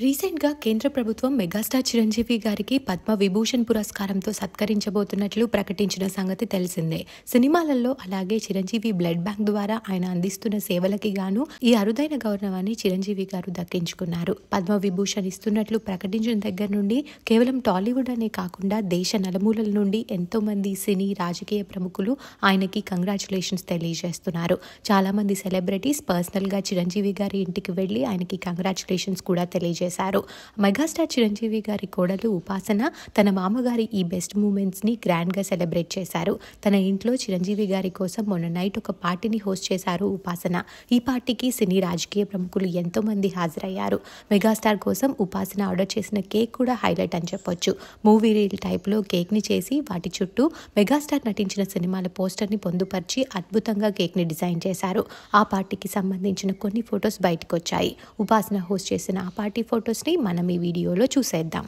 రీసెంట్‌గా కేంద్ర ప్రభుత్వం మెగాస్టార్ చిరంజీవి గారికి పద్మ విభూషణ్ పురస్కారంతో సత్కరించబోతున్నట్లు ప్రకటించిన సంగతి తెలిసిందే. సినిమాలలో అలాగే చిరంజీవి బ్లడ్ బ్యాంక్ ద్వారా ఆయన అందిస్తున్న సేవలకి గాను ఈ అరుదైన గౌరవాన్ని చిరంజీవి గారు దక్కించుకున్నారు. పద్మ విభూషణ్ ఇస్తున్నట్లు ప్రకటించిన దగ్గర నుండి కేవలం టాలీవుడ్ అనే కాకుండా దేశ నలుమూలల నుండి ఎంతో మంది సినీ, రాజకీయ ప్రముఖులు ఆయనకి కంగ్రాచులేషన్స్ తెలియజేస్తున్నారు. చాలా మంది సెలబ్రిటీస్ పర్సనల్‌గా చిరంజీవి గారి ఇంటికి వెళ్లి ఆయనకి కంగ్రాచులేషన్స్ కూడా తెలియజేశారు. మెగాస్టార్ చిరంజీవి గారి కోడలు ఉపాసన తన మామగారి ఈ బెస్ట్ మూమెంట్స్ ని గ్రాండ్ గా సెలబ్రేట్ చేశారు. తన ఇంట్లో చిరంజీవి గారి కోసం మొన్న నైట్ ఒక పార్టీని హోస్ట్ చేశారు ఉపాసన. ఈ పార్టీకి సినీ, రాజకీయ ప్రముఖులు ఎంతో మంది హాజరయ్యారు. మెగాస్టార్ కోసం ఉపాసన ఆర్డర్ చేసిన కేక్ కూడా హైలైట్ అని చెప్పొచ్చు. మూవీ రీల్ టైప్ లో కేక్ ని చేసి వాటి చుట్టూ మెగాస్టార్ నటించిన సినిమాల పోస్టర్ ని పొందుపరిచి అద్భుతంగా కేక్ ని డిజైన్ చేశారు. ఆ పార్టీకి సంబంధించిన కొన్ని ఫొటోస్ బయటకు వచ్చాయి. ఉపాసన హోస్ట్ చేసిన ఆ పార్టీ ఫొటోస్ ని మనం ఈ వీడియోలో చూసేద్దాం.